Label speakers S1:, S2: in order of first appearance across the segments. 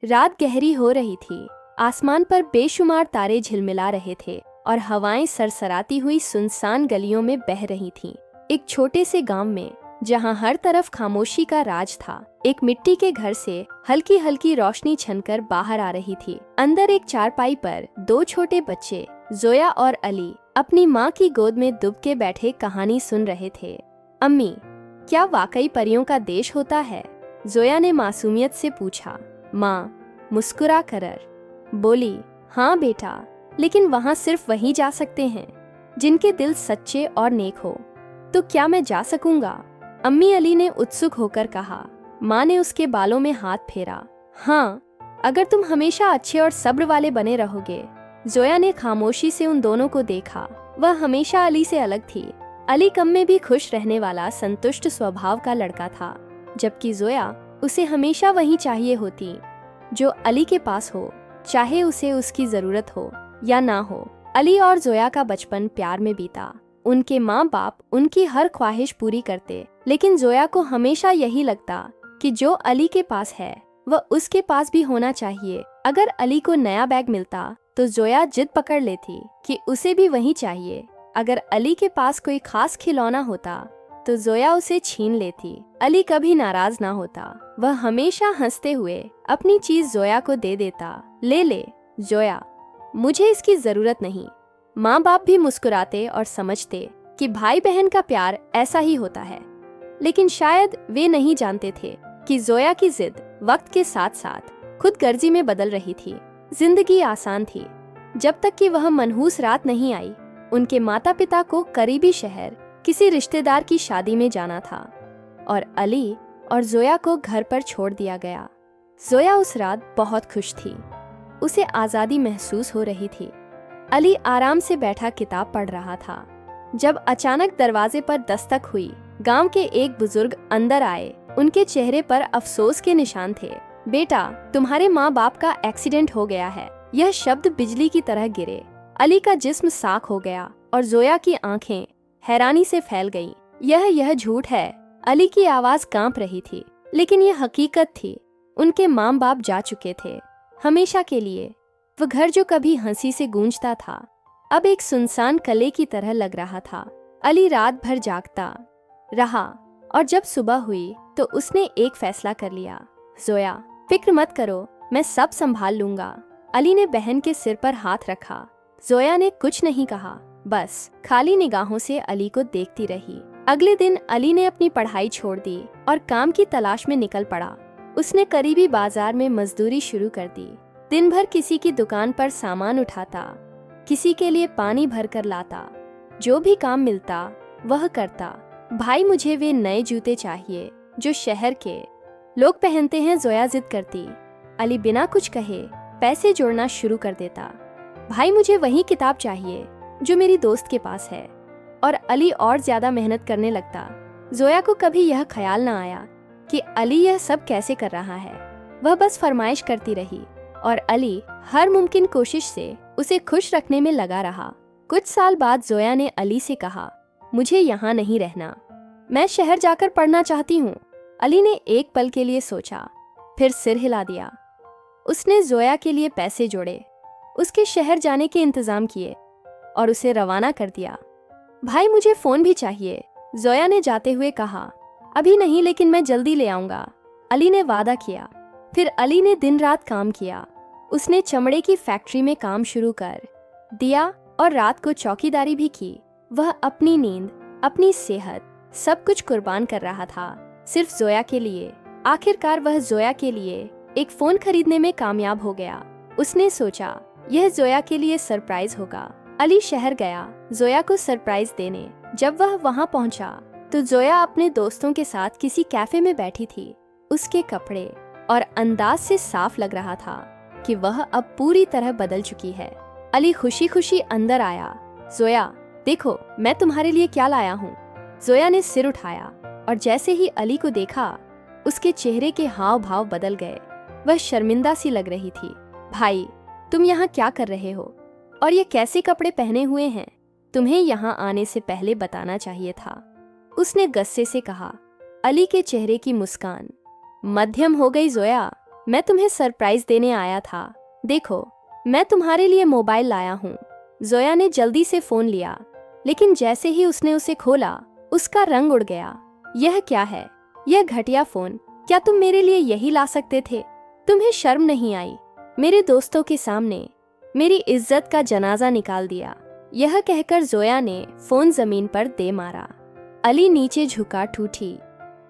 S1: रात गहरी हो रही थी। आसमान पर बेशुमार तारे झिलमिला रहे थे और हवाएं सरसराती हुई सुनसान गलियों में बह रही थीं। एक छोटे से गांव में, जहां हर तरफ खामोशी का राज था, एक मिट्टी के घर से हल्की हल्की रोशनी छनकर बाहर आ रही थी। अंदर एक चारपाई पर दो छोटे बच्चे, जोया और अली, अपनी माँ की गोद में दुबके बैठे कहानी सुन रहे थे। अम्मी, क्या वाकई परियों का देश होता है? जोया ने मासूमियत से पूछा। माँ मुस्कुरा कर बोली, हाँ बेटा, लेकिन वहाँ सिर्फ वही जा सकते हैं जिनके दिल सच्चे और नेक हो। तो क्या मैं जा सकूंगा? अम्मी, अली ने उत्सुक होकर कहा। माँ ने उसके बालों में हाथ फेरा। हाँ, अगर तुम हमेशा अच्छे और सब्र वाले बने रहोगे। जोया ने खामोशी से उन दोनों को देखा। वह हमेशा अली से अलग थी। अली कम में भी खुश रहने वाला संतुष्ट स्वभाव का लड़का था, जबकि जोया उसे हमेशा वही चाहिए होती जो अली के पास हो, चाहे उसे उसकी जरूरत हो या ना हो। अली और जोया का बचपन प्यार में बीता। उनके माँ बाप उनकी हर ख्वाहिश पूरी करते, लेकिन जोया को हमेशा यही लगता कि जो अली के पास है वह उसके पास भी होना चाहिए। अगर अली को नया बैग मिलता तो जोया जिद पकड़ लेती कि उसे भी वही चाहिए। अगर अली के पास कोई खास खिलौना होता तो जोया उसे छीन लेती। अली कभी नाराज ना होता। वह हमेशा हंसते हुए अपनी चीज जोया को दे देता। ले जोया, मुझे इसकी जरूरत नहीं। माँ बाप भी मुस्कुराते और समझते कि भाई बहन का प्यार ऐसा ही होता है, लेकिन शायद वे नहीं जानते थे कि जोया की जिद वक्त के साथ साथ खुदगर्जी में बदल रही थी। जिंदगी आसान थी जब तक कि वह मनहूस रात नहीं आई। उनके माता पिता को करीबी शहर किसी रिश्तेदार की शादी में जाना था और अली और जोया को घर पर छोड़ दिया गया। जोया उस रात बहुत खुश थी। उसे आज़ादी महसूस हो रही थी। अली आराम से बैठा किताब पढ़ रहा था जब अचानक दरवाजे पर दस्तक हुई। गांव के एक बुजुर्ग अंदर आए। उनके चेहरे पर अफसोस के निशान थे। बेटा, तुम्हारे माँ बाप का एक्सीडेंट हो गया है। यह शब्द बिजली की तरह गिरे। अली का जिस्म साख हो गया और जोया की आंखें हैरानी से फैल गईं। यह झूठ है। अली की आवाज कांप रही थी, लेकिन यह हकीकत थी। उनके माँ बाप जा चुके थे, हमेशा के लिए। वह घर जो कभी हंसी से गूंजता था, अब एक सुनसान कले की तरह लग रहा था। अली रात भर जागता रहा और जब सुबह हुई तो उसने एक फैसला कर लिया। जोया, फिक्र मत करो, मैं सब संभाल लूंगा। अली ने बहन के सिर पर हाथ रखा। जोया ने कुछ नहीं कहा, बस खाली निगाहों से अली को देखती रही। अगले दिन अली ने अपनी पढ़ाई छोड़ दी और काम की तलाश में निकल पड़ा। उसने करीबी बाजार में मजदूरी शुरू कर दी। दिन भर किसी की दुकान पर सामान उठाता, किसी के लिए पानी भर कर लाता। जो भी काम मिलता वह करता। भाई, मुझे वे नए जूते चाहिए जो शहर के लोग पहनते हैं, जोया जिद करती। अली बिना कुछ कहे पैसे जोड़ना शुरू कर देता। भाई, मुझे वही किताब चाहिए जो मेरी दोस्त के पास है। और अली और ज्यादा मेहनत करने लगता। जोया को कभी यह ख्याल न आया कि अली यह सब कैसे कर रहा है। वह बस फरमाइश करती रही और अली हर मुमकिन कोशिश से उसे खुश रखने में लगा रहा। कुछ साल बाद जोया ने अली से कहा, मुझे यहाँ नहीं रहना, मैं शहर जाकर पढ़ना चाहती हूँ। अली ने एक पल के लिए सोचा, फिर सिर हिला दिया। उसने जोया के लिए पैसे जोड़े, उसके शहर जाने के इंतजाम किए और उसे रवाना कर दिया। भाई, मुझे फोन भी चाहिए, जोया ने जाते हुए कहा। अभी नहीं, लेकिन मैं जल्दी ले आऊंगा, अली ने वादा किया। फिर अली ने दिन रात काम किया। उसने चमड़े की फैक्ट्री में काम शुरू कर दिया और रात को चौकीदारी भी की। वह अपनी नींद, अपनी सेहत, सब कुछ कुर्बान कर रहा था, सिर्फ जोया के लिए। आखिरकार वह जोया के लिए एक फोन खरीदने में कामयाब हो गया। उसने सोचा यह जोया के लिए सरप्राइज होगा। अली शहर गया जोया को सरप्राइज देने। जब वह वहां पहुंचा तो जोया अपने दोस्तों के साथ किसी कैफे में बैठी थी। उसके कपड़े और अंदाज से साफ लग रहा था कि वह अब पूरी तरह बदल चुकी है। अली खुशी खुशी अंदर आया। जोया, देखो मैं तुम्हारे लिए क्या लाया हूँ। जोया ने सिर उठाया और जैसे ही अली को देखा, उसके चेहरे के हाव भाव बदल गए। वह शर्मिंदा सी लग रही थी। भाई, तुम यहाँ क्या कर रहे हो और ये कैसे कपड़े पहने हुए हैं? तुम्हें यहाँ आने से पहले बताना चाहिए था, उसने गुस्से से कहा। अली के चेहरे की मुस्कान मध्यम हो गई। जोया, मैं तुम्हें सरप्राइज देने आया था। देखो, मैं तुम्हारे लिए मोबाइल लाया हूँ। जोया ने जल्दी से फोन लिया, लेकिन जैसे ही उसने उसे खोला, उसका रंग उड़ गया। यह क्या है? यह घटिया फोन। क्या तुम मेरे लिए यही ला सकते थे? तुम्हें शर्म नहीं आई? मेरे दोस्तों के सामने मेरी इज्जत का जनाजा निकाल दिया। यह कहकर जोया ने फोन जमीन पर दे मारा। अली नीचे झुका टूटी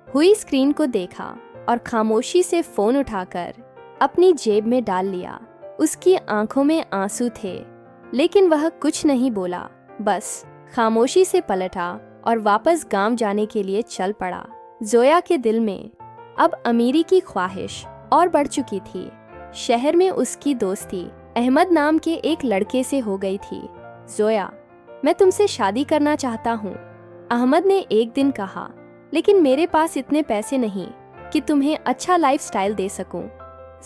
S1: हुई स्क्रीन को देखा और खामोशी से फोन उठाकर अपनी जेब में डाल लिया। उसकी आंखों में आंसू थे, लेकिन वह कुछ नहीं बोला, बस खामोशी से पलटा और वापस गांव जाने के लिए चल पड़ा। जोया के दिल में अब अमीरी की ख्वाहिश और बढ़ चुकी थी। शहर में उसकी दोस्ती अहमद नाम के एक लड़के से हो गई थी। जोया, मैं तुमसे शादी करना चाहता हूँ, अहमद ने एक दिन कहा, लेकिन मेरे पास इतने पैसे नहीं कि तुम्हें अच्छा लाइफस्टाइल दे सकूं।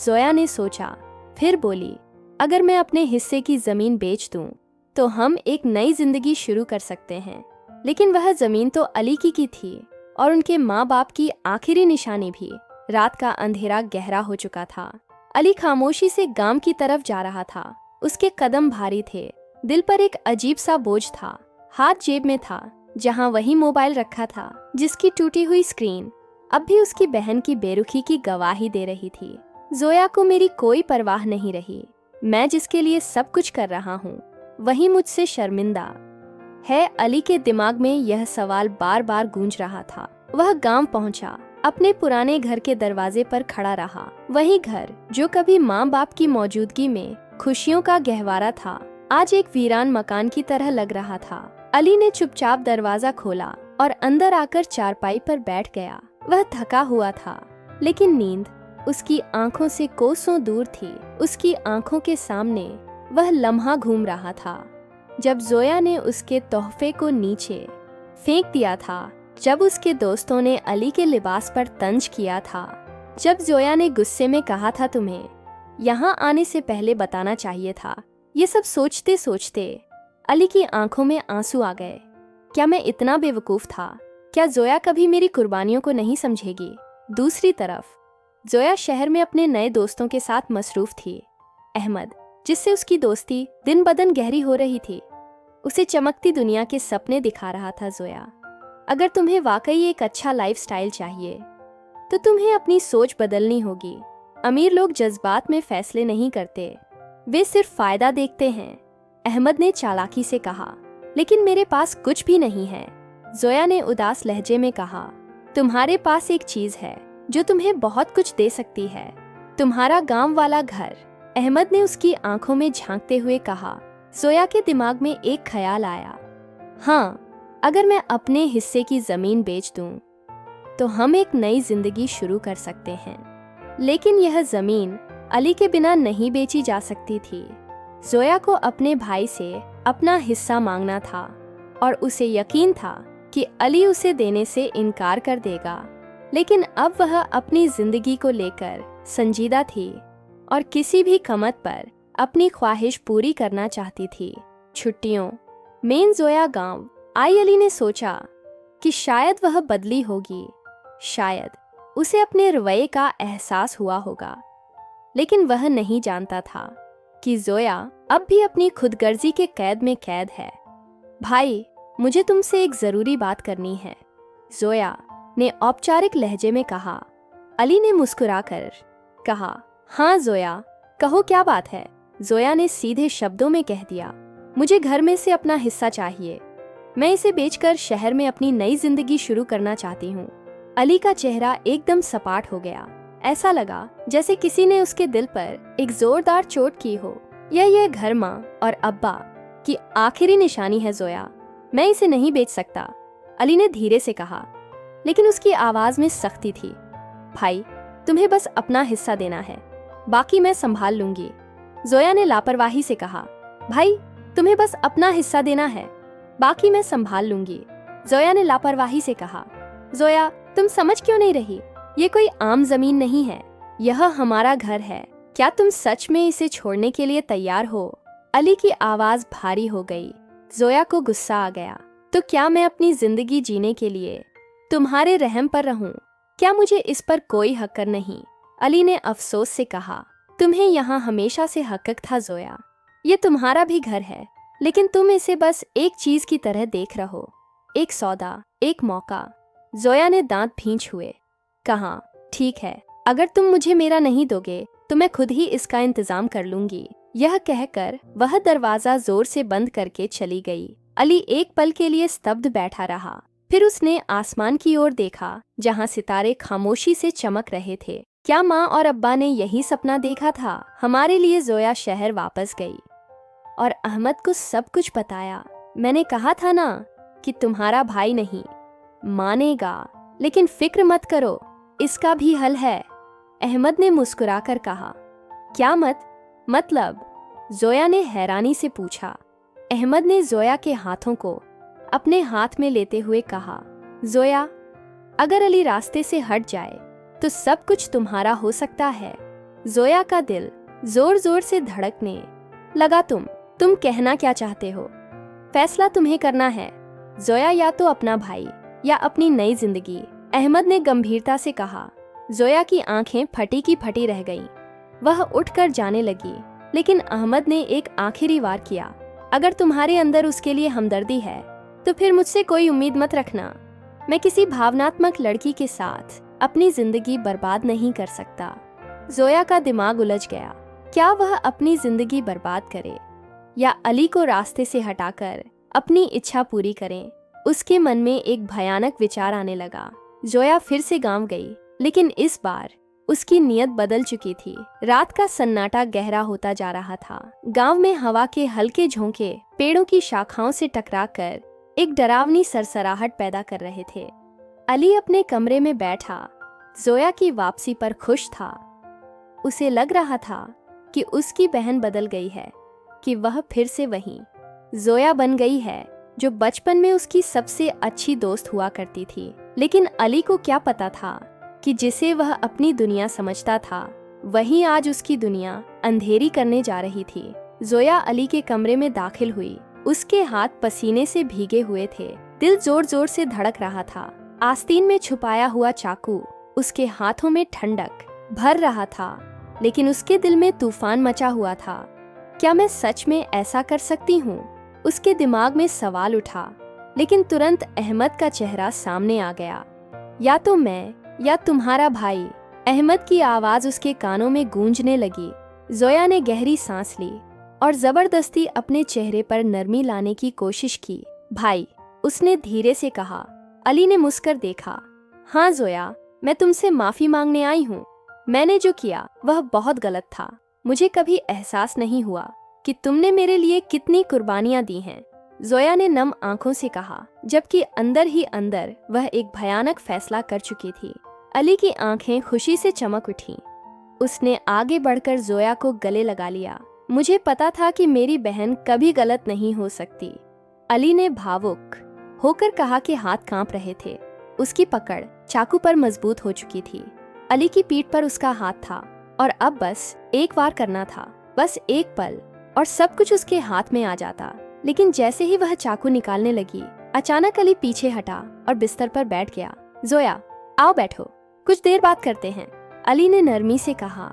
S1: जोया ने सोचा, फिर बोली, अगर मैं अपने हिस्से की जमीन बेच दूं, तो हम एक नई जिंदगी शुरू कर सकते हैं। लेकिन वह जमीन तो अली की थी और उनके माँ बाप की आखिरी निशानी भी। रात का अंधेरा गहरा हो चुका था। अली खामोशी से गांव की तरफ जा रहा था। उसके कदम भारी थे, दिल पर एक अजीब सा बोझ था। हाथ जेब में था, जहां वही मोबाइल रखा था जिसकी टूटी हुई स्क्रीन अब भी उसकी बहन की बेरुखी की गवाही दे रही थी। जोया को मेरी कोई परवाह नहीं रही। मैं जिसके लिए सब कुछ कर रहा हूँ, वही मुझसे शर्मिंदा है। अली के दिमाग में यह सवाल बार बार गूंज रहा था। वह गांव पहुंचा, अपने पुराने घर के दरवाजे पर खड़ा रहा। वही घर जो कभी माँ बाप की मौजूदगी में खुशियों का गहवारा था, आज एक वीरान मकान की तरह लग रहा था। अली ने चुपचाप दरवाजा खोला और अंदर आकर चारपाई पर बैठ गया। वह थका हुआ था, लेकिन नींद उसकी आंखों से कोसों दूर थी। उसकी आंखों के सामने वह लम्हा घूम रहा था जब जोया ने उसके तोहफे को नीचे फेंक दिया था, जब उसके दोस्तों ने अली के लिबास पर तंज किया था, जब जोया ने गुस्से में कहा था, तुम्हें यहाँ आने से पहले बताना चाहिए था। ये सब सोचते सोचते अली की आंखों में आंसू आ गए। क्या मैं इतना बेवकूफ था? क्या जोया कभी मेरी कुर्बानियों को नहीं समझेगी? दूसरी तरफ जोया शहर में अपने नए दोस्तों के साथ मसरूफ थी। अहमद, जिससे उसकी दोस्ती दिन ब दिन गहरी हो रही थी, उसे चमकती दुनिया के सपने दिखा रहा था। जोया, अगर तुम्हें वाकई एक अच्छा लाइफस्टाइल चाहिए, तो तुम्हें अपनी सोच बदलनी होगी। अमीर लोग जज्बात में फैसले नहीं करते, वे सिर्फ फायदा देखते हैं, अहमद ने चालाकी से कहा। लेकिन मेरे पास कुछ भी नहीं है, जोया ने उदास लहजे में कहा। तुम्हारे पास एक चीज है जो तुम्हें बहुत कुछ दे सकती है, तुम्हारा गांव वाला घर, अहमद ने उसकी आंखों में झांकते हुए कहा। जोया के दिमाग में एक ख्याल आया, हाँ, अगर मैं अपने हिस्से की जमीन बेच दूं, तो हम एक नई जिंदगी शुरू कर सकते हैं। लेकिन यह जमीन अली के बिना नहीं बेची जा सकती थी। जोया को अपने भाई से अपना हिस्सा मांगना था और उसे यकीन था कि अली उसे देने से इनकार कर देगा। लेकिन अब वह अपनी जिंदगी को लेकर संजीदा थी और किसी भी कीमत पर अपनी ख्वाहिश पूरी करना चाहती थी। छुट्टियों में जोया गांव आई। अली ने सोचा कि शायद वह बदली होगी, शायद उसे अपने रवैये का एहसास हुआ होगा, लेकिन वह नहीं जानता था कि जोया अब भी अपनी खुदगर्जी के कैद में कैद है। भाई, मुझे तुमसे एक जरूरी बात करनी है, जोया ने औपचारिक लहजे में कहा। अली ने मुस्कुराकर कहा, हाँ जोया, कहो क्या बात है। जोया ने सीधे शब्दों में कह दिया, मुझे घर में से अपना हिस्सा चाहिए, मैं इसे बेचकर शहर में अपनी नई जिंदगी शुरू करना चाहती हूँ। अली का चेहरा एकदम सपाट हो गया। ऐसा लगा जैसे किसी ने उसके दिल पर एक जोरदार चोट की हो। यह घर माँ और अब्बा की आखिरी निशानी है जोया, मैं इसे नहीं बेच सकता, अली ने धीरे से कहा, लेकिन उसकी आवाज में सख्ती थी। भाई, तुम्हें बस अपना हिस्सा देना है, बाकी मैं संभाल लूंगी, जोया ने लापरवाही से कहा। भाई, तुम्हें बस अपना हिस्सा देना है, बाकी मैं संभाल लूंगी, जोया ने लापरवाही से कहा। जोया, तुम समझ क्यों नहीं रही? ये कोई आम जमीन नहीं है, यह हमारा घर है। क्या तुम सच में इसे छोड़ने के लिए तैयार हो? अली की आवाज भारी हो गई। जोया को गुस्सा आ गया। तो क्या मैं अपनी जिंदगी जीने के लिए तुम्हारे रहम पर रहूं? क्या मुझे इस पर कोई हक नहीं? अली ने अफसोस से कहा, तुम्हें यहाँ हमेशा से हक़ था जोया। ये तुम्हारा भी घर है, लेकिन तुम इसे बस एक चीज की तरह देख रहो, एक सौदा, एक मौका। जोया ने दांत भींच हुए कहा, ठीक है, अगर तुम मुझे मेरा नहीं दोगे तो मैं खुद ही इसका इंतजाम कर लूंगी। यह कहकर वह दरवाजा जोर से बंद करके चली गई। अली एक पल के लिए स्तब्ध बैठा रहा। फिर उसने आसमान की ओर देखा जहां सितारे खामोशी से चमक रहे थे। क्या माँ और अब्बा ने यही सपना देखा था? हमारे लिए जोया शहर वापस गई और अहमद को सब कुछ बताया। मैंने कहा था ना कि तुम्हारा भाई नहीं मानेगा, लेकिन फिक्र मत करो, इसका भी हल है। अहमद ने मुस्कुराकर कहा, क्या मतलब? जोया ने हैरानी से पूछा। अहमद ने जोया के हाथों को अपने हाथ में लेते हुए कहा, जोया, अगर अली रास्ते से हट जाए तो सब कुछ तुम्हारा हो सकता है। जोया का दिल जोर जोर से धड़कने लगा। तुम कहना क्या चाहते हो? फैसला तुम्हें करना है जोया, या तो अपना भाई या अपनी नई जिंदगी। अहमद ने गंभीरता से कहा। जोया की आंखें फटी की फटी रह गईं। वह उठकर जाने लगी, लेकिन अहमद ने एक आखिरी वार किया, अगर तुम्हारे अंदर उसके लिए हमदर्दी है तो फिर मुझसे कोई उम्मीद मत रखना। मैं किसी भावनात्मक लड़की के साथ अपनी जिंदगी बर्बाद नहीं कर सकता। जोया का दिमाग उलझ गया। क्या वह अपनी जिंदगी बर्बाद करे या अली को रास्ते से हटाकर अपनी इच्छा पूरी करें? उसके मन में एक भयानक विचार आने लगा। जोया फिर से गांव गई, लेकिन इस बार उसकी नीयत बदल चुकी थी। रात का सन्नाटा गहरा होता जा रहा था। गांव में हवा के हल्के झोंके पेड़ों की शाखाओं से टकराकर एक डरावनी सरसराहट पैदा कर रहे थे। अली अपने कमरे में बैठा जोया की वापसी पर खुश था। उसे लग रहा था कि उसकी बहन बदल गई है, कि वह फिर से वही जोया बन गई है जो बचपन में उसकी सबसे अच्छी दोस्त हुआ करती थी। लेकिन अली को क्या पता था कि जिसे वह अपनी दुनिया समझता था, वही आज उसकी दुनिया अंधेरी करने जा रही थी। जोया अली के कमरे में दाखिल हुई। उसके हाथ पसीने से भीगे हुए थे। दिल जोर जोर से धड़क रहा था। आस्तीन में छुपाया हुआ चाकू उसके हाथों में ठंडक भर रहा था, लेकिन उसके दिल में तूफान मचा हुआ था। क्या मैं सच में ऐसा कर सकती हूँ? उसके दिमाग में सवाल उठा, लेकिन तुरंत अहमद का चेहरा सामने आ गया। या तो मैं या तुम्हारा भाई। अहमद की आवाज उसके कानों में गूंजने लगी। जोया ने गहरी सांस ली और जबरदस्ती अपने चेहरे पर नरमी लाने की कोशिश की। भाई, उसने धीरे से कहा। अली ने मुस्कुराकर देखा। हाँ जोया, मैं तुमसे माफी मांगने आई हूँ। मैंने जो किया वह बहुत गलत था। मुझे कभी एहसास नहीं हुआ कि तुमने मेरे लिए कितनी कुर्बानियां दी हैं। जोया ने नम आंखों से कहा, जबकि अंदर ही अंदर वह एक भयानक फैसला कर चुकी थी। अली की आंखें खुशी से चमक उठीं। उसने आगे बढ़कर जोया को गले लगा लिया। मुझे पता था कि मेरी बहन कभी गलत नहीं हो सकती। अली ने भावुक होकर कहा कि हाथ कांप रहे थे। उसकी पकड़ चाकू पर मजबूत हो चुकी थी। अली की पीठ पर उसका हाथ था और अब बस एक वार करना था, बस एक पल, और सब कुछ उसके हाथ में आ जाता। लेकिन जैसे ही वह चाकू निकालने लगी, अचानक अली पीछे हटा और बिस्तर पर बैठ गया। जोया, आओ बैठो, कुछ देर बात करते हैं, अली ने नरमी से कहा।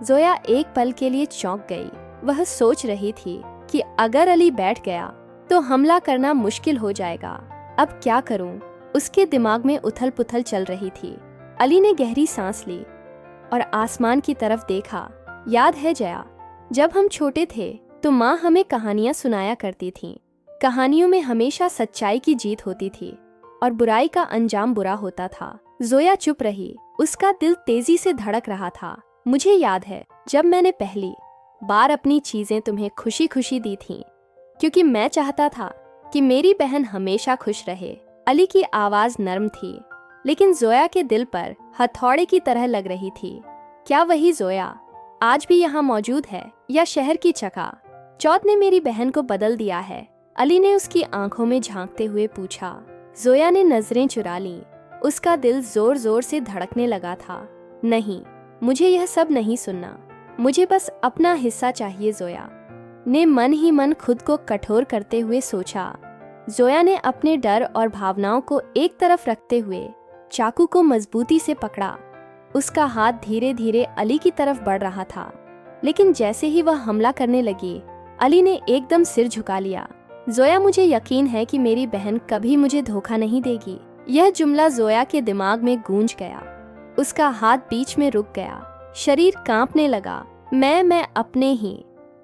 S1: जोया एक पल के लिए चौंक गई। वह सोच रही थी कि अगर अली बैठ गया तो हमला करना मुश्किल हो जाएगा। अब क्या करूं? उसके दिमाग में उथल पुथल चल रही थी। अली ने गहरी सांस ली और आसमान की तरफ देखा। याद है जया, जब हम छोटे थे तो माँ हमें कहानियां सुनाया करती थीं। कहानियों में हमेशा सच्चाई की जीत होती थी और बुराई का अंजाम बुरा होता था। जोया चुप रही। उसका दिल तेजी से धड़क रहा था। मुझे याद है जब मैंने पहली बार अपनी चीजें तुम्हें खुशी खुशी दी थीं, क्योंकि मैं चाहता था कि मेरी बहन हमेशा खुश रहे। अली की आवाज नर्म थी, लेकिन जोया के दिल पर हथौड़े की तरह लग रही थी। क्या वही जोया आज भी यहाँ मौजूद है या शहर की चका चौथ ने मेरी बहन को बदल दिया है? अली ने उसकी आंखों में झांकते हुए पूछा। जोया ने नजरें चुरा लीं। उसका दिल जोर जोर से धड़कने लगा था। नहीं, मुझे यह सब नहीं सुनना। मुझे बस अपना हिस्सा चाहिए। जोया ने मन ही मन खुद को कठोर करते हुए सोचा। जोया ने अपने डर और भावनाओं को एक तरफ रखते हुए चाकू को मजबूती से पकड़ा। उसका हाथ धीरे धीरे अली की तरफ बढ़ रहा था, लेकिन जैसे ही वह हमला करने लगी, अली ने एकदम सिर झुका लिया। जोया, मुझे यकीन है कि मेरी बहन कभी मुझे धोखा नहीं देगी। यह जुमला जोया के दिमाग में गूंज गया। उसका हाथ बीच में रुक गया, शरीर कांपने लगा। मैं अपने ही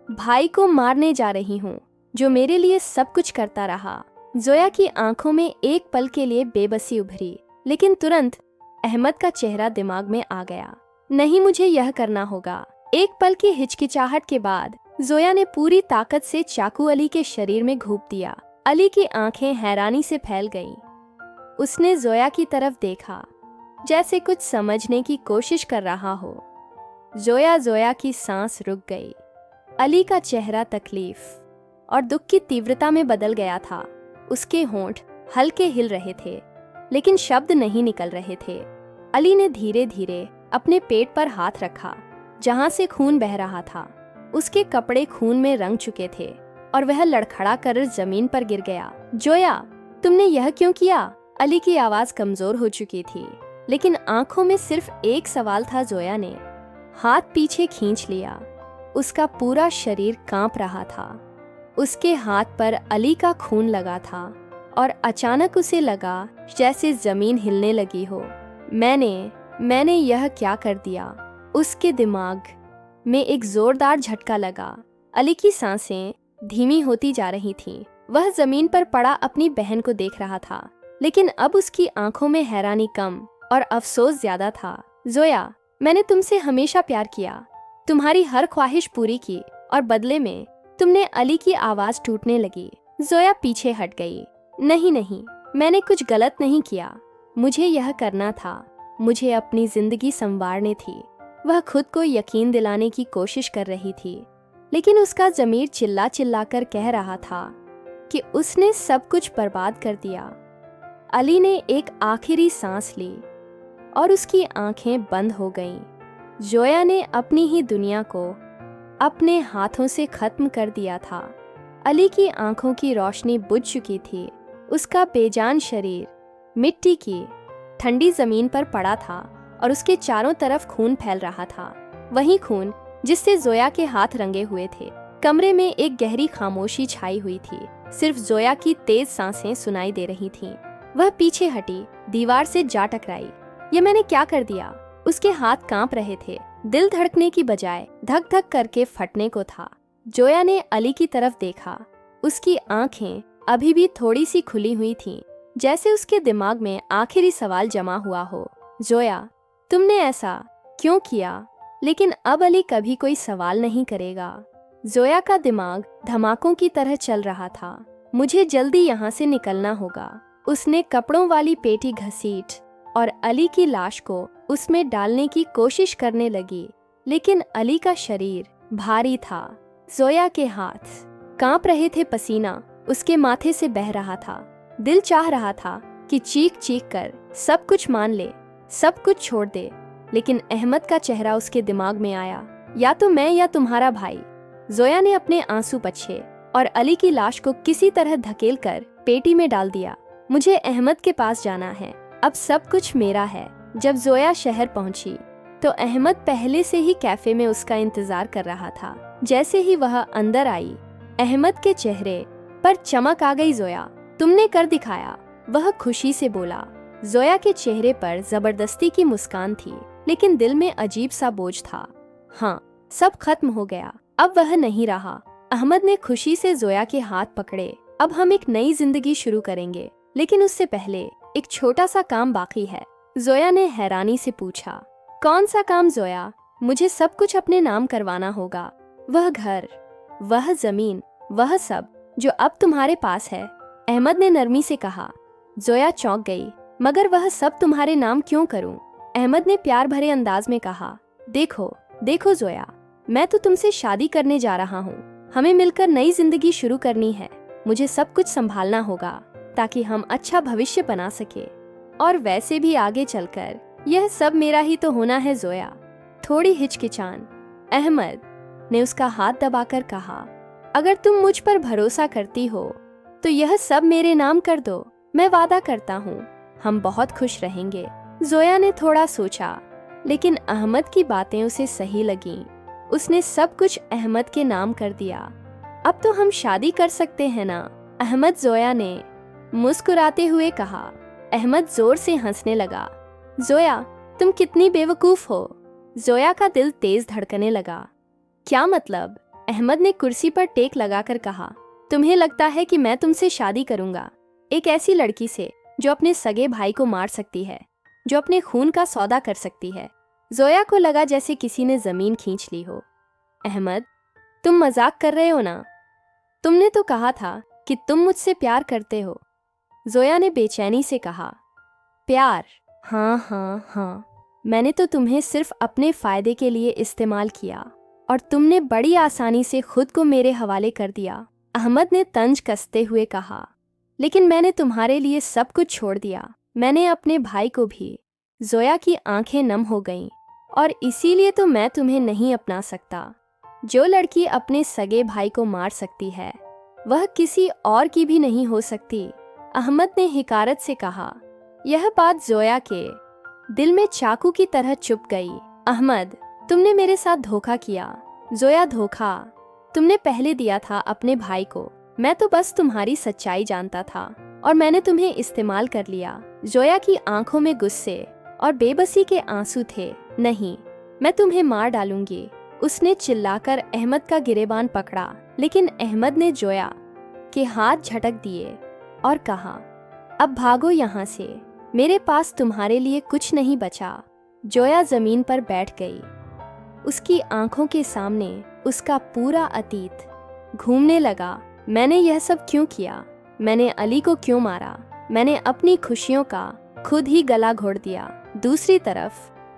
S1: भाई को मारने जा रही हूँ, जो मेरे लिए सब कुछ करता रहा। जोया की आंखों में एक पल के लिए बेबसी उभरी, लेकिन तुरंत अहमद का चेहरा दिमाग में आ गया। नहीं, मुझे यह करना होगा। एक पल की हिचकिचाहट के बाद जोया ने पूरी ताकत से चाकू अली के शरीर में घूंप दिया। अली की आंखें हैरानी से फैल गईं। उसने जोया की तरफ देखा, जैसे कुछ समझने की कोशिश कर रहा हो। जोया की सांस रुक गई। अली का चेहरा तकलीफ और दुख की तीव्रता में बदल गया था। उसके होंठ हल्के हिल रहे थे, लेकिन शब्द नहीं निकल रहे थे। अली ने धीरे धीरे अपने पेट पर हाथ रखा, जहां से खून बह रहा था। उसके कपड़े खून में रंग चुके थे और वह लड़खड़ा कर जमीन पर गिर गया। जोया, तुमने यह क्यों किया? अली की आवाज कमजोर हो चुकी थी, लेकिन आंखों में सिर्फ एक सवाल था। जोया ने हाथ पीछे खींच लिया। उसका पूरा शरीर कांप रहा था। उसके हाथ पर अली का खून लगा था और अचानक उसे लगा जैसे जमीन हिलने लगी हो। मैंने यह क्या कर दिया? उसके दिमाग में एक जोरदार झटका लगा। अली की सांसें धीमी होती जा रही थीं। वह जमीन पर पड़ा अपनी बहन को देख रहा था, लेकिन अब उसकी आंखों में हैरानी कम और अफसोस ज्यादा था। जोया, मैंने तुमसे हमेशा प्यार किया, तुम्हारी हर ख्वाहिश पूरी की, और बदले में तुमने अली की आवाज टूटने लगी। जोया पीछे हट गई। नहीं, मैंने कुछ गलत नहीं किया। मुझे यह करना था। मुझे अपनी जिंदगी संवारनी थी। वह खुद को यकीन दिलाने की कोशिश कर रही थी, लेकिन उसका ज़मीर चिल्ला चिल्ला कर कह रहा था कि उसने सब कुछ बर्बाद कर दिया। अली ने एक आखिरी सांस ली और उसकी आंखें बंद हो गईं। जोया ने अपनी ही दुनिया को अपने हाथों से खत्म कर दिया था। अली की आंखों की रोशनी बुझ चुकी थी। उसका बेजान शरीर मिट्टी की ठंडी जमीन पर पड़ा था और उसके चारों तरफ खून फैल रहा था, वही खून जिससे जोया के हाथ रंगे हुए थे। कमरे में एक गहरी खामोशी छाई हुई थी। सिर्फ जोया की तेज सांसें सुनाई दे रही थीं। वह पीछे हटी, दीवार से जा टकराई। ये मैंने क्या कर दिया? उसके हाथ कांप रहे थे। दिल धड़कने की बजाय धक धक करके फटने को था। जोया ने अली की तरफ देखा। उसकी आंखें अभी भी थोड़ी सी खुली हुई थीं, जैसे उसके दिमाग में आखिरी सवाल जमा हुआ हो। जोया, तुमने ऐसा क्यों किया? लेकिन अब अली कभी कोई सवाल नहीं करेगा। जोया का दिमाग धमाकों की तरह चल रहा था। मुझे जल्दी यहाँ से निकलना होगा। उसने कपड़ों वाली पेटी घसीट और अली की लाश को उसमें डालने की कोशिश करने लगी, लेकिन अली का शरीर भारी था। जोया के हाथ कांप रहे थे, पसीना उसके माथे से बह रहा था। दिल चाह रहा था कि चीख चीख कर सब कुछ मान ले, सब कुछ छोड़ दे, लेकिन अहमद का चेहरा उसके दिमाग में आया। या तो मैं या तुम्हारा भाई। जोया ने अपने आंसू पोंछे और अली की लाश को किसी तरह धकेल कर पेटी में डाल दिया। मुझे अहमद के पास जाना है, अब सब कुछ मेरा है। जब जोया शहर पहुंची तो अहमद पहले से ही कैफे में उसका इंतजार कर रहा था। जैसे ही वह अंदर आई, अहमद के चेहरे पर चमक आ गई। जोया, तुमने कर दिखाया, वह खुशी से बोला। जोया के चेहरे पर जबरदस्ती की मुस्कान थी, लेकिन दिल में अजीब सा बोझ था। हाँ, सब खत्म हो गया, अब वह नहीं रहा। अहमद ने खुशी से जोया के हाथ पकड़े। अब हम एक नई जिंदगी शुरू करेंगे, लेकिन उससे पहले एक छोटा सा काम बाकी है। जोया ने हैरानी से पूछा। कौन सा काम जोया? मुझे सब कुछ अपने नाम करवाना होगा। वह घर, वह जमीन, वह सब जो अब तुम्हारे पास है, अहमद ने नरमी से कहा। जोया चौंक गई। मगर वह सब तुम्हारे नाम क्यों करूं? अहमद ने प्यार भरे अंदाज में कहा। देखो जोया, मैं तो तुमसे शादी करने जा रहा हूँ। हमें मिलकर नई जिंदगी शुरू करनी है। मुझे सब कुछ संभालना होगा ताकि हम अच्छा भविष्य बना सके, और वैसे भी आगे चलकर यह सब मेरा ही तो होना है। जोया थोड़ी हिचकिचान अहमद ने उसका हाथ दबाकर कहा। अगर तुम मुझ पर भरोसा करती हो तो यह सब मेरे नाम कर दो। मैं वादा करता हूँ हम बहुत खुश रहेंगे। जोया ने थोड़ा सोचा, लेकिन अहमद की बातें उसे सही लगीं। उसने सब कुछ अहमद के नाम कर दिया। अब तो हम शादी कर सकते हैं ना, अहमद जोया ने मुस्कुराते हुए कहा। अहमद जोर से हंसने लगा। जोया, तुम कितनी बेवकूफ हो। जोया का दिल तेज धड़कने लगा। क्या मतलब? अहमद ने कुर्सी पर टेक लगाकर कहा। तुम्हें लगता है कि मैं तुमसे शादी करूंगा, एक ऐसी लड़की से जो अपने सगे भाई को मार सकती है, जो अपने खून का सौदा कर सकती है। जोया को लगा जैसे किसी ने जमीन खींच ली हो। अहमद, तुम मजाक कर रहे हो ना? तुमने तो कहा था कि तुम मुझसे प्यार करते हो। जोया ने बेचैनी से कहा। प्यार? हाँ हाँ हाँ, मैंने तो तुम्हें सिर्फ अपने फायदे के लिए इस्तेमाल किया और तुमने बड़ी आसानी से खुद को मेरे हवाले कर दिया। अहमद ने तंज कसते हुए कहा। लेकिन मैंने तुम्हारे लिए सब कुछ छोड़ दिया, मैंने अपने भाई को भी। जोया की आंखें नम हो गईं। और इसीलिए तो मैं तुम्हें नहीं अपना सकता। जो लड़की अपने सगे भाई को मार सकती है, वह किसी और की भी नहीं हो सकती, अहमद ने हिकारत से कहा। यह बात जोया के दिल में चाकू की तरह चुभ गई। अहमद, तुमने मेरे साथ धोखा किया। जोया, धोखा तुमने पहले दिया था अपने भाई को। मैं तो बस तुम्हारी सच्चाई जानता था और मैंने तुम्हें इस्तेमाल कर लिया। जोया की आंखों में गुस्से और बेबसी के आंसू थे। नहीं, मैं तुम्हें मार डालूंगी, उसने चिल्लाकर अहमद का गिरेबान पकड़ा। लेकिन अहमद ने जोया के हाथ झटक दिए और कहा, अब भागो यहाँ से, मेरे पास तुम्हारे लिए कुछ नहीं बचा। जोया जमीन पर बैठ गई। उसकी आंखों के सामने उसका पूरा अतीत घूमने लगा। मैंने यह सब क्यों किया? मैंने अली को क्यों मारा? मैंने अपनी खुशियों का खुद ही गला घोट दिया। दूसरी तरफ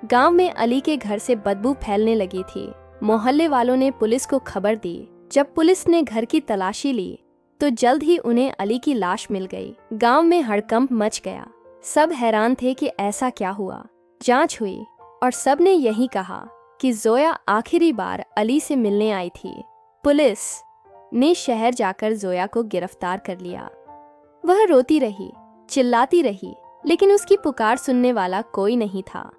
S1: गांव में अली के घर से बदबू फैलने लगी थी। मोहल्ले वालों ने पुलिस को खबर दी। जब पुलिस ने घर की तलाशी ली तो जल्द ही उन्हें अली की लाश मिल गई। गांव में हड़कंप मच गया। सब हैरान थे कि ऐसा क्या हुआ। जांच हुई और सब ने यही कहा कि जोया आखिरी बार अली से मिलने आई थी। पुलिस ने शहर जाकर जोया को गिरफ्तार कर लिया। वह रोती रही, चिल्लाती रही, लेकिन उसकी पुकार सुनने वाला कोई नहीं था।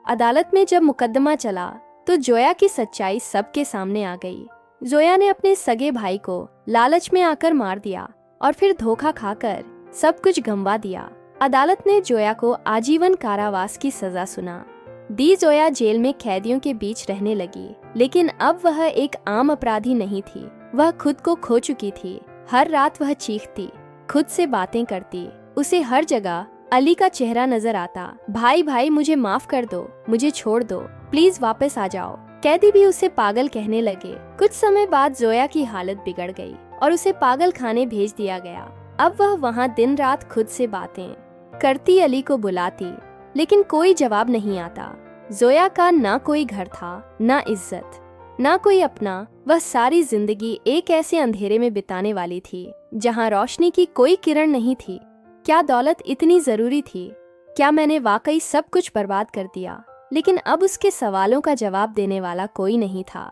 S1: अदालत में जब मुकदमा चला तो जोया की सच्चाई सबके सामने आ गई। जोया ने अपने सगे भाई को लालच में आकर मार दिया और फिर धोखा खाकर सब कुछ गंवा दिया। अदालत ने जोया को आजीवन कारावास की सजा सुना दी। जोया जेल में कैदियों के बीच रहने लगी, लेकिन अब वह एक आम अपराधी नहीं थी। वह खुद को खो चुकी थी। हर रात वह चीखती, खुद से बातें करती। उसे हर जगह अली का चेहरा नजर आता। भाई भाई, मुझे माफ कर दो, मुझे छोड़ दो, प्लीज वापस आ जाओ। कैदी भी उसे पागल कहने लगे। कुछ समय बाद जोया की हालत बिगड़ गई और उसे पागल खाने भेज दिया गया। अब वह वहाँ दिन रात खुद से बातें करती, अली को बुलाती, लेकिन कोई जवाब नहीं आता। जोया का ना कोई घर था, ना इज्जत, ना कोई अपना। वह सारी जिंदगी एक ऐसे अंधेरे में बिताने वाली थी जहाँ रोशनी की कोई किरण नहीं थी। क्या दौलत इतनी जरूरी थी? क्या मैंने वाकई सब कुछ बर्बाद कर दिया? लेकिन अब उसके सवालों का जवाब देने वाला कोई नहीं था।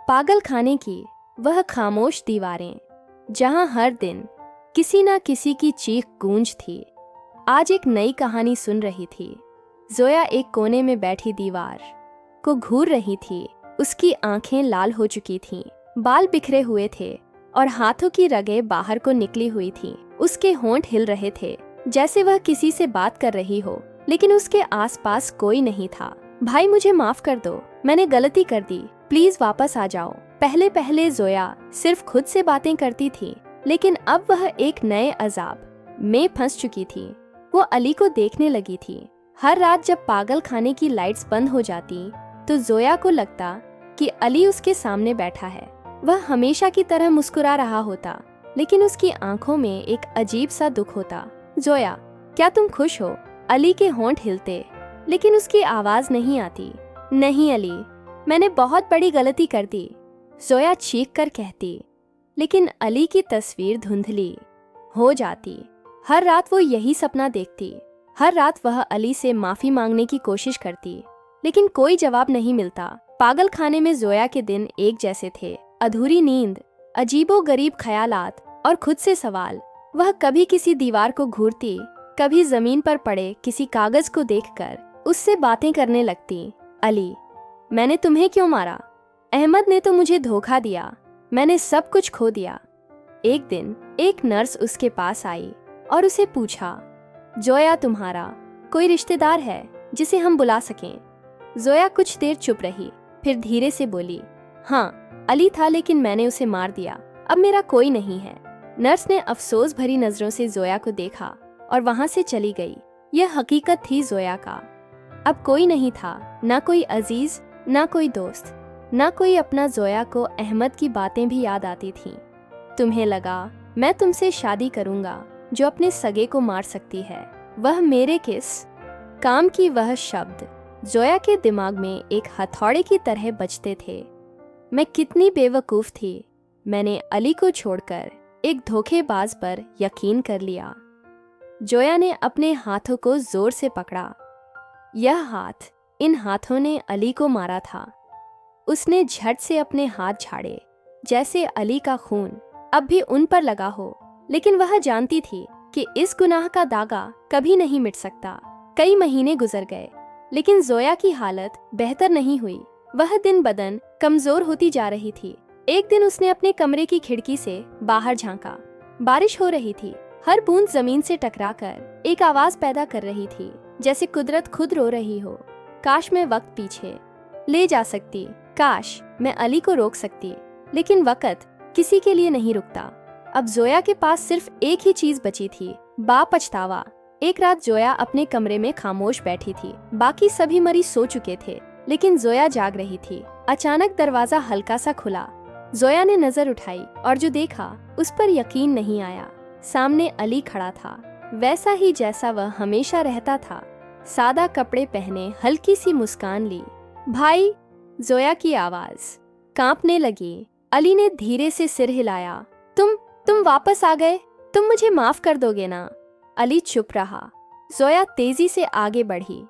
S1: पागल खाने की वह खामोश दीवारें, जहां हर दिन किसी ना किसी की चीख गूंज थी, आज एक नई कहानी सुन रही थी। जोया एक कोने में बैठी दीवार को घूर रही थी। उसकी आंखें लाल हो चुकी थीं, बाल बिखरे हुए थे और हाथों की रगें बाहर को निकली हुई थीं। उसके होंठ हिल रहे थे जैसे वह किसी से बात कर रही हो, लेकिन उसके आसपास कोई नहीं था। भाई, मुझे माफ कर दो, मैंने गलती कर दी, प्लीज वापस आ जाओ। पहले पहले जोया सिर्फ खुद से बातें करती थी, लेकिन अब वह एक नए अजाब में फंस चुकी थी। वो अली को देखने लगी थी। हर रात जब पागल खाने की लाइट्स बंद हो जाती तो जोया को लगता कि अली उसके सामने बैठा है। वह हमेशा की तरह मुस्कुरा रहा होता, लेकिन उसकी आंखों में एक अजीब सा दुख होता। जोया, क्या तुम खुश हो? अली के होंठ हिलते, लेकिन उसकी आवाज नहीं आती। नहीं अली, मैंने बहुत बड़ी गलती कर दी, जोया चीख कर कहती। लेकिन अली की तस्वीर धुंधली हो जाती। हर रात वो यही सपना देखती। हर रात वह अली से माफी मांगने की कोशिश करती, लेकिन कोई जवाब नहीं मिलता। पागल खाने में जोया के दिन एक जैसे थे। अधूरी नींद, अजीबो गरीब ख्यालात और खुद से सवाल। वह कभी किसी दीवार को घूरती, कभी जमीन पर पड़े किसी कागज को देखकर उससे बातें करने लगती। अली, मैंने तुम्हें क्यों मारा? अहमद ने तो मुझे धोखा दिया, मैंने सब कुछ खो दिया। एक दिन एक नर्स उसके पास आई और उसे पूछा, जोया तुम्हारा कोई रिश्तेदार है जिसे हम बुला सकें? जोया कुछ देर चुप रही, फिर धीरे से बोली, हाँ, अली था, लेकिन मैंने उसे मार दिया, अब मेरा कोई नहीं है। नर्स ने अफसोस भरी नजरों से जोया को देखा और वहां से चली गई। यह हकीकत थी जोया का। अब कोई नहीं था, ना कोई अजीज, ना कोई दोस्त, ना कोई अपना। जोया को अहमद की बातें भी याद आती थीं। तुम्हें लगा मैं तुमसे शादी करूंगा जो अपने सगे को मार सकती है, वह मेरे किस काम की? वह शब्द जोया के दिमाग में एक हथौड़े की तरह बजते थे। मैं कितनी बेवकूफ थी, मैंने अली को छोड़कर एक धोखेबाज पर यकीन कर लिया। जोया ने अपने हाथों को जोर से पकड़ा। यह हाथ, इन हाथों ने अली को मारा था। उसने झट से अपने हाथ झाड़े, जैसे अली का खून अब भी उन पर लगा हो। लेकिन वह जानती थी कि इस गुनाह का दागा कभी नहीं मिट सकता। कई महीने गुजर गए, लेकिन जोया की हालत बेहतर नहीं हुई। वह दिन बदन कमजोर होती जा रही थी। एक दिन उसने अपने कमरे की खिड़की से बाहर झांका। बारिश हो रही थी। हर बूंद जमीन से टकराकर एक आवाज पैदा कर रही थी, जैसे कुदरत खुद रो रही हो। काश मैं वक्त पीछे ले जा सकती, काश मैं अली को रोक सकती, लेकिन वक्त किसी के लिए नहीं रुकता। अब जोया के पास सिर्फ एक ही चीज बची थी, पछतावा। एक रात जोया अपने कमरे में खामोश बैठी थी। बाकी सभी मरीज सो चुके थे, लेकिन जोया जाग रही थी। अचानक दरवाजा हल्का सा खुला। जोया ने नजर उठाई और जो देखा उस पर यकीन नहीं आया। सामने अली खड़ा था, वैसा ही जैसा वह हमेशा रहता था। सादा कपड़े पहने, हल्की सी मुस्कान ली। भाई, जोया की आवाज कांपने लगी। अली ने धीरे से सिर हिलाया। तुम वापस आ गए? तुम मुझे माफ कर दोगे ना? अली चुप रहा। जोया तेजी से आगे बढ़ी,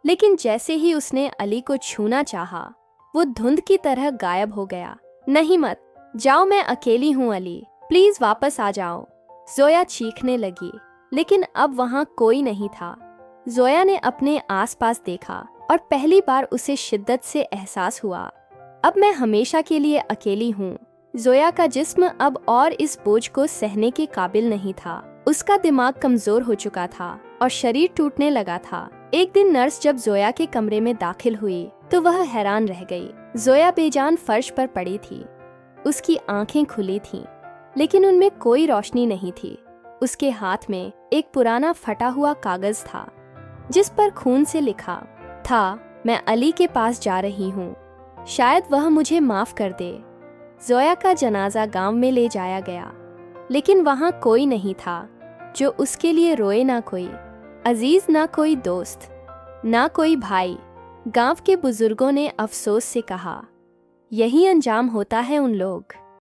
S1: लेकिन जैसे ही उसने अली को छूना चाहा, वो धुंध की तरह गायब हो गया। नहीं, मत जाओ, मैं अकेली हूँ अली, प्लीज वापस आ जाओ। जोया चीखने लगी, लेकिन अब वहाँ कोई नहीं था। जोया ने अपने आसपास देखा और पहली बार उसे शिद्दत से एहसास हुआ, अब मैं हमेशा के लिए अकेली हूँ। जोया का जिस्म अब और इस बोझ को सहने के काबिल नहीं था। उसका दिमाग कमजोर हो चुका था और शरीर टूटने लगा था। एक दिन नर्स जब जोया के कमरे में दाखिल हुई तो वह हैरान रह गई। जोया बेजान फर्श पर पड़ी थी। उसकी आंखें खुली थीं, लेकिन उनमें कोई रोशनी नहीं थी। उसके हाथ में एक पुराना फटा हुआ कागज था, जिस पर खून से लिखा था, मैं अली के पास जा रही हूँ, शायद वह मुझे माफ कर दे। जोया का जनाजा गांव में ले जाया गया, लेकिन वहां कोई नहीं था जो उसके लिए रोए। ना कोई अजीज, ना कोई दोस्त, ना कोई भाई। गांव के बुजुर्गों ने अफसोस से कहा, यही अंजाम होता है उन लोग